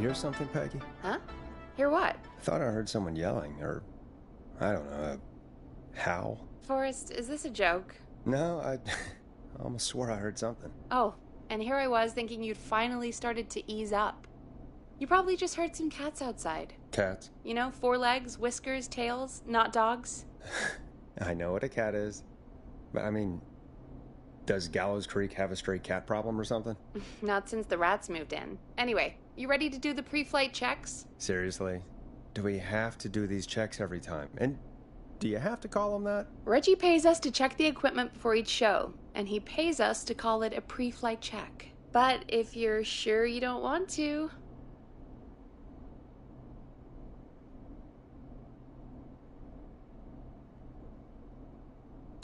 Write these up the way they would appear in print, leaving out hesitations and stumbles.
hear something, Peggy? Huh? Hear what? Thought I heard someone yelling, or, I don't know, a howl. Forrest, is this a joke? No, I almost swore I heard something. Oh, and here I was thinking you'd finally started to ease up. You probably just heard some cats outside. Cats? You know, 4 legs, whiskers, tails, not dogs. I know what a cat is. But, I mean, does Gallows Creek have a stray cat problem or something? Not since the rats moved in. Anyway, you ready to do the pre-flight checks? Seriously? Do we have to do these checks every time? And do you have to call them that? Reggie pays us to check the equipment before each show, and he pays us to call it a pre-flight check. But if you're sure you don't want to...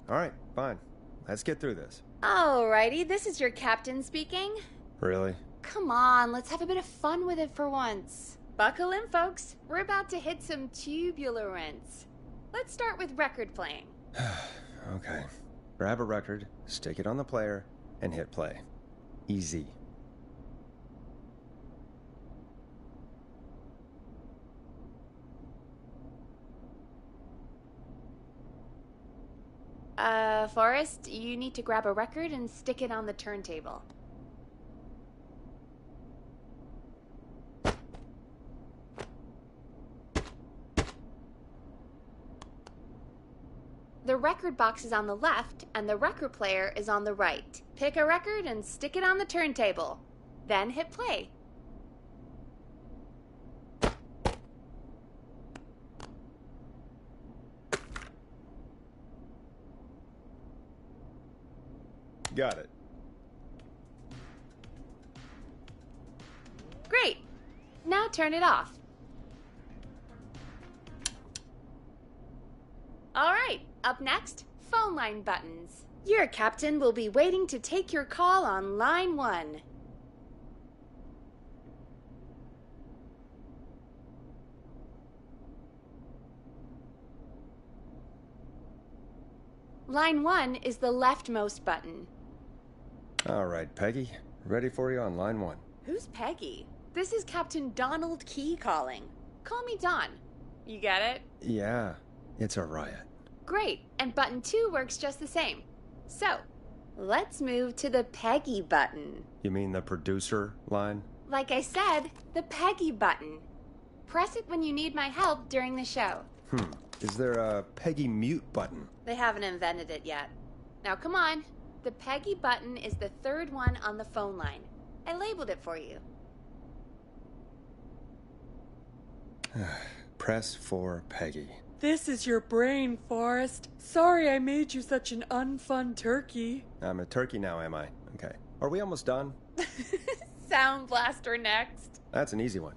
All right, fine. Let's get through this. Alrighty, this is your captain speaking. Really? Come on, let's have a bit of fun with it for once. Buckle in, folks. We're about to hit some tubular rents. Let's start with record playing. Okay. Grab a record, stick it on the player, and hit play. Easy. Forrest, you need to grab a record and stick it on the turntable. The record box is on the left, and the record player is on the right. Pick a record and stick it on the turntable. Then hit play. Got it. Great. Now turn it off. All right, up next, phone line buttons. Your captain will be waiting to take your call on line 1. Line 1 is the leftmost button. All right, Peggy. Ready for you on line 1. Who's Peggy? This is Captain Donald Key calling. Call me Don. You get it? Yeah, it's a riot. Great, and button 2 works just the same. So, let's move to the Peggy button. You mean the producer line? Like I said, the Peggy button. Press it when you need my help during the show. Is there a Peggy mute button? They haven't invented it yet. Now come on. The Peggy button is the 3rd one on the phone line. I labeled it for you. Press for Peggy. This is your brain, Forrest. Sorry I made you such an unfun turkey. I'm a turkey now, am I? Okay. Are we almost done? Sound Blaster next. That's an easy one.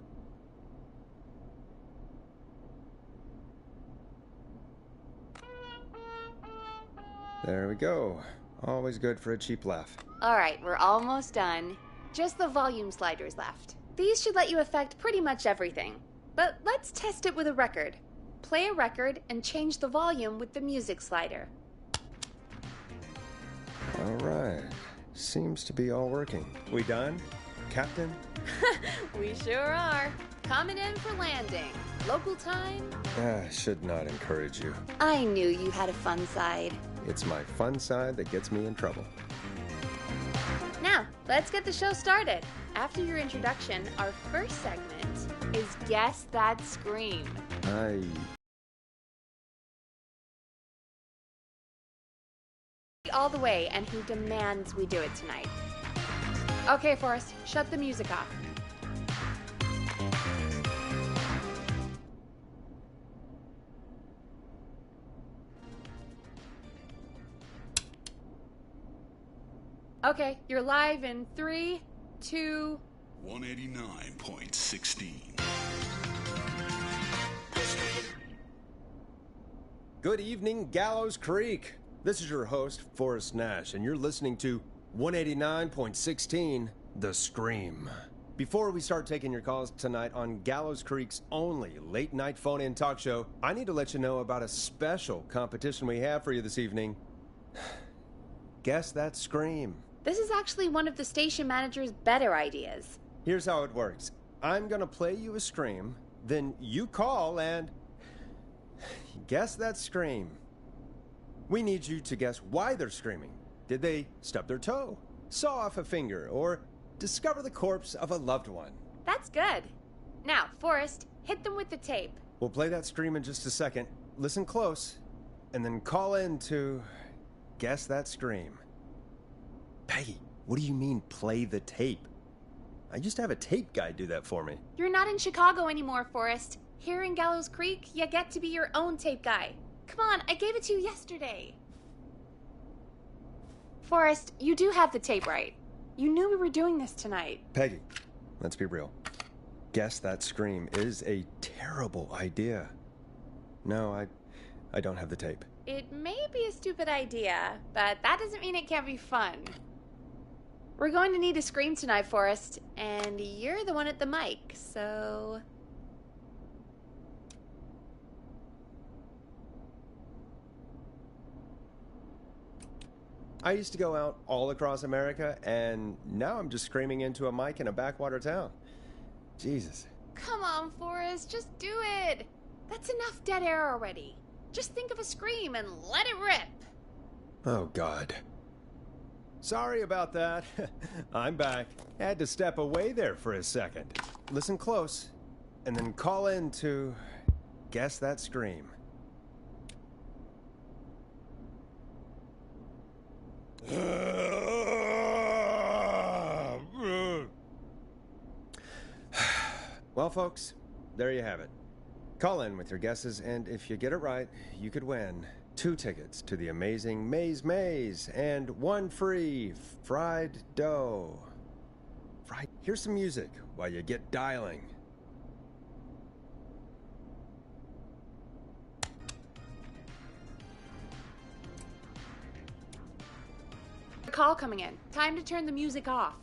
There we go. Always good for a cheap laugh. All right, we're almost done. Just the volume sliders left. These should let you affect pretty much everything. But let's test it with a record. Play a record and change the volume with the music slider. All right. Seems to be all working. We done, Captain? We sure are. Coming in for landing. Local time? Should not encourage you. I knew you had a fun side. It's my fun side that gets me in trouble. Now, let's get the show started. After your introduction, our first segment is Guess That Scream. All the way, and who demands we do it tonight. Okay, Forrest, shut the music off. Okay, you're live in 3, 2... 189.16. Good evening, Gallows Creek. This is your host, Forrest Nash, and you're listening to 189.16, The Scream. Before we start taking your calls tonight on Gallows Creek's only late-night phone-in talk show, I need to let you know about a special competition we have for you this evening. Guess That Scream. This is actually one of the station manager's better ideas. Here's how it works. I'm gonna play you a scream, then you call and guess that scream. We need you to guess why they're screaming. Did they stub their toe, saw off a finger, or discover the corpse of a loved one? That's good. Now, Forrest, hit them with the tape. We'll play that scream in just a second. Listen close, and then call in to guess that scream. Peggy, what do you mean, play the tape? I used to have a tape guy do that for me. You're not in Chicago anymore, Forrest. Here in Gallows Creek, you get to be your own tape guy. Come on, I gave it to you yesterday. Forrest, you do have the tape right. You knew we were doing this tonight. Peggy, let's be real. Guess that scream is a terrible idea. No, I don't have the tape. It may be a stupid idea, but that doesn't mean it can't be fun. We're going to need a scream tonight, Forrest, and you're the one at the mic, so... I used to go out all across America, and now I'm just screaming into a mic in a backwater town. Jesus. Come on, Forrest, just do it. That's enough dead air already. Just think of a scream and let it rip. Oh, God. Sorry about that. I'm back. Had to step away there for a second. Listen close, and then call in to guess that scream. Well, folks, there you have it. Call in with your guesses, and if you get it right, you could win 2 tickets to the amazing Maze Maze and 1 free fried dough. Here's some music while you get dialing. A call coming in. Time to turn the music off.